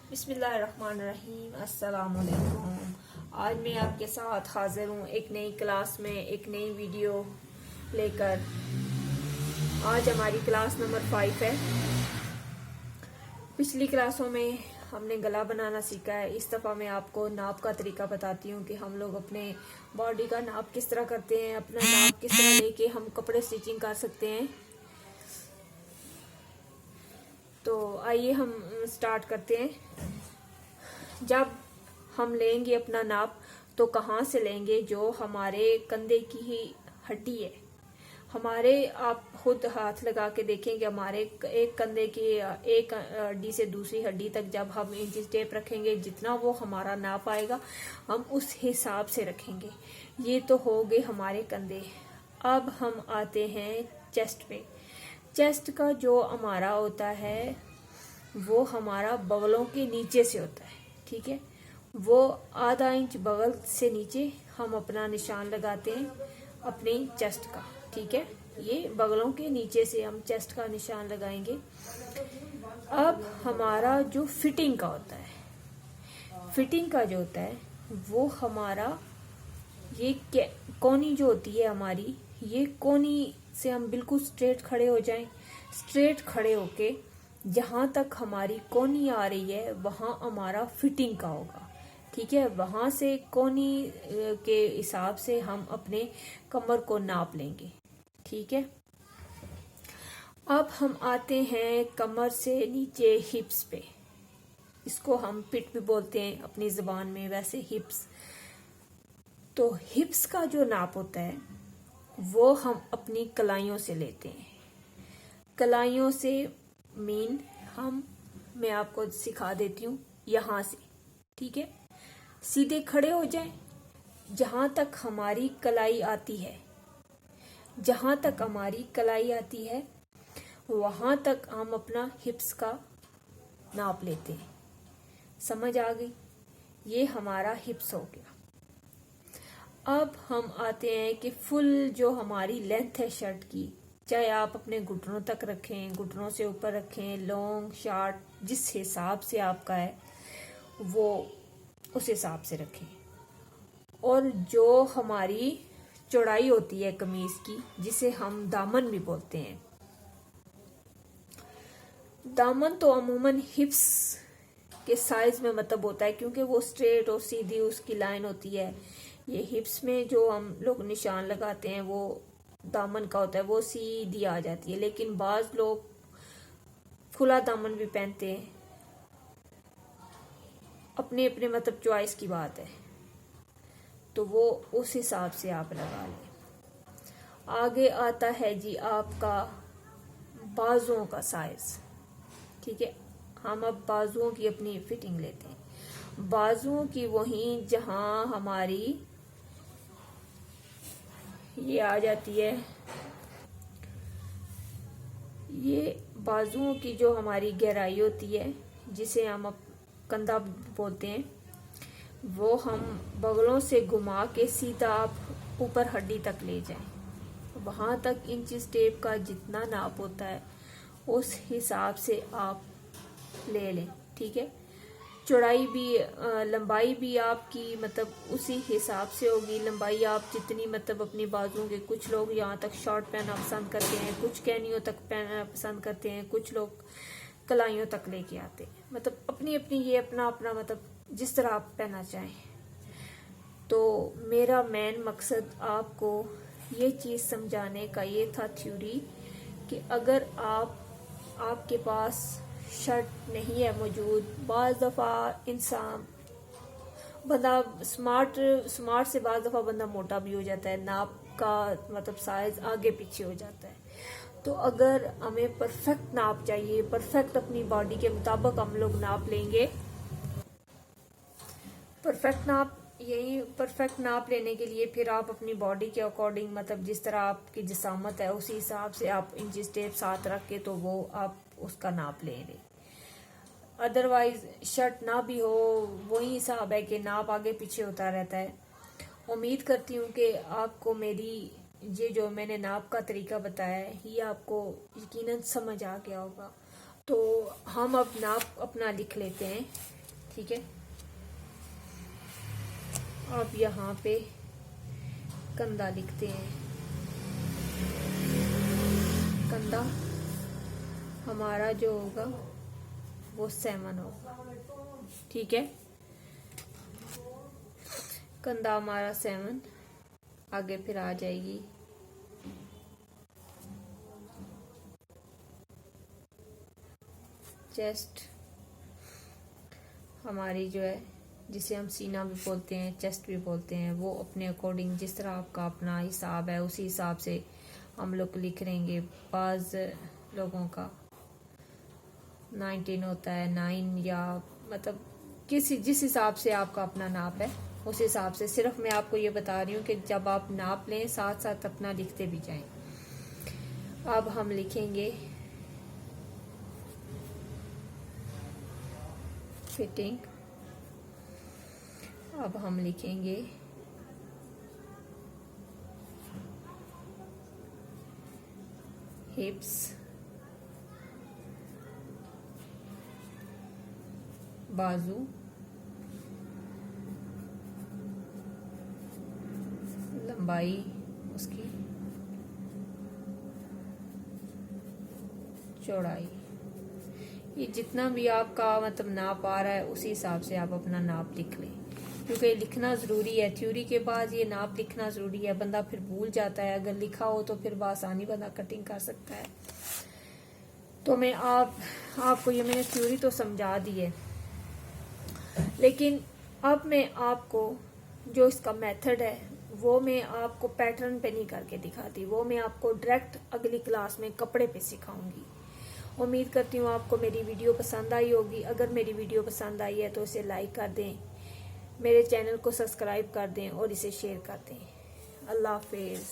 बिस्मिल्लाहिर्रहमानिर्रहीम। अस्सलामुअलैकुम। आज मैं आपके साथ हाजिर हूँ एक नई क्लास में एक नई वीडियो लेकर। आज हमारी क्लास नंबर 5 है। पिछली क्लासों में हमने गला बनाना सीखा है। इस दफ़ा मैं आपको नाप का तरीका बताती हूँ कि हम लोग अपने बॉडी का नाप किस तरह करते हैं, अपना नाप किस तरह लेके हम कपड़े स्टिचिंग कर सकते हैं। तो आइए हम स्टार्ट करते हैं। जब हम लेंगे अपना नाप तो कहाँ से लेंगे? जो हमारे कंधे की ही हड्डी है हमारे, आप खुद हाथ लगा के देखें कि हमारे एक कंधे की एक हड्डी से दूसरी हड्डी तक जब हम इंच टेप रखेंगे, जितना वो हमारा नाप आएगा हम उस हिसाब से रखेंगे। ये तो हो गए हमारे कंधे। अब हम आते हैं चेस्ट पे। चेस्ट का जो हमारा होता है वो हमारा बगलों के नीचे से होता है, ठीक है। वो आधा इंच बगल से नीचे हम अपना निशान लगाते हैं अपने चेस्ट का, ठीक है। ये बगलों के नीचे से हम चेस्ट का निशान लगाएंगे। अब हमारा जो फिटिंग का होता है, फिटिंग का जो होता है वो हमारा ये कोनी जो होती है हमारी, ये कोनी से हम बिल्कुल स्ट्रेट खड़े हो जाएं। स्ट्रेट खड़े होके जहां तक हमारी कोनी आ रही है वहां हमारा फिटिंग का होगा, ठीक है। वहां से कोनी के हिसाब से हम अपने कमर को नाप लेंगे, ठीक है। अब हम आते हैं कमर से नीचे हिप्स पे। इसको हम पिट भी बोलते हैं अपनी जुबान में, वैसे हिप्स। तो हिप्स का जो नाप होता है वो हम अपनी कलाइयों से लेते हैं। कलाइयों से मैं आपको सिखा देती हूँ। यहाँ से, ठीक है, सीधे खड़े हो जाएं। जहां तक हमारी कलाई आती है, जहां तक हमारी कलाई आती है वहां तक हम अपना हिप्स का नाप लेते हैं। समझ आ गई? ये हमारा हिप्स हो गया। अब हम आते हैं कि फुल जो हमारी लेंथ है शर्ट की, चाहे आप अपने घुटनों तक रखें, घुटनों से ऊपर रखें, लॉन्ग शॉर्ट, जिस हिसाब से आपका है वो उस हिसाब से रखें। और जो हमारी चौड़ाई होती है कमीज की, जिसे हम दामन भी बोलते हैं, दामन तो अमूमन हिप्स के साइज में मतलब होता है, क्योंकि वो स्ट्रेट और सीधी उसकी लाइन होती है। ये हिप्स में जो हम लोग निशान लगाते हैं वो दामन का होता है, वो सीधी आ जाती है। लेकिन बाज लोग खुला दामन भी पहनते हैं, अपने अपने मतलब चॉइस की बात है। तो वो उस हिसाब से आप लगा लें। आगे आता है जी आपका बाजुओं का साइज, ठीक है। हम अब बाजुओं की अपनी फिटिंग लेते हैं। बाजुओं की वहीं जहां हमारी ये आ जाती है, ये बाजुओं की जो हमारी गहराई होती है, जिसे हम कंधा बोलते हैं, वो हम बगलों से घुमा के सीधा आप ऊपर हड्डी तक ले जाएं। वहां तक इंच टेप का जितना नाप होता है उस हिसाब से आप ले लें, ठीक है। चौड़ाई भी लंबाई भी आपकी मतलब उसी हिसाब से होगी। लंबाई आप जितनी मतलब अपनी बाजुओं के, कुछ लोग यहाँ तक शॉर्ट पहनना पसंद करते हैं, कुछ कैनियों तक पहनना पसंद करते हैं, कुछ लोग कलाइयों तक लेके आते हैं। मतलब अपनी अपनी ये अपना अपना मतलब जिस तरह आप पहनना चाहें। तो मेरा मेन मकसद आपको ये चीज़ समझाने का ये था थ्योरी, कि अगर आपके पास शर्ट नहीं है मौजूद, बाज़ दफ़ा इंसान बंदा स्मार्ट से बाज़ दफ़ा बंदा मोटा भी हो जाता है, नाप का मतलब साइज आगे पीछे हो जाता है। तो अगर हमें परफेक्ट नाप चाहिए, परफेक्ट अपनी बॉडी के मुताबिक हम लोग नाप लेंगे। परफेक्ट नाप लेने के लिए फिर आप अपनी बॉडी के अकॉर्डिंग मतलब जिस तरह आपकी जिसामत है उसी हिसाब से आप इंच टेप साथ रख के तो वो आप उसका नाप ले लें। अदरवाइज शर्ट ना भी हो, वही हिसाब है कि नाप आगे पीछे होता रहता है। उम्मीद करती हूँ कि आपको मेरी ये जो मैंने नाप का तरीका बताया है ये आपको यकीनन समझ आ गया होगा। तो हम अब नाप अपना लिख लेते हैं। ठीक है। अब यहाँ पे कंधा लिखते हैं। कंधा हमारा जो होगा वो 7 होगा, ठीक है। कंधा हमारा 7, आगे फिर आ जाएगी चेस्ट हमारी जो है, जिसे हम सीना भी बोलते हैं, चेस्ट भी बोलते हैं, वो अपने अकॉर्डिंग जिस तरह आपका अपना हिसाब है उसी हिसाब से हम लोग लिख लेंगे। बाज लोगों का 19 होता है, 9 या मतलब जिस हिसाब से आपका अपना नाप है उस हिसाब से। सिर्फ मैं आपको ये बता रही हूँ कि जब आप नाप लें साथ साथ अपना लिखते भी जाएं। अब हम लिखेंगे फिटिंग। अब हम लिखेंगे हिप्स, बाजू, लंबाई उसकी, चौड़ाई। ये जितना भी आपका मतलब नाप आ रहा है उसी हिसाब से आप अपना नाप लिख लें, क्योंकि लिखना ज़रूरी है। थ्योरी के बाद ये नाप लिखना ज़रूरी है, बंदा फिर भूल जाता है। अगर लिखा हो तो फिर बआसानी बंदा कटिंग कर सकता है। तो मैं आपको ये मैंने थ्योरी तो समझा दी है, लेकिन अब मैं आपको जो इसका मेथड है वो मैं आपको पैटर्न पे नहीं करके दिखाती, वो मैं आपको डायरेक्ट अगली क्लास में कपड़े पे सिखाऊंगी। उम्मीद करती हूँ आपको मेरी वीडियो पसंद आई होगी। अगर मेरी वीडियो पसंद आई है तो इसे लाइक कर दें, मेरे चैनल को सब्सक्राइब कर दें और इसे शेयर कर दें। अल्लाह हाफिज़।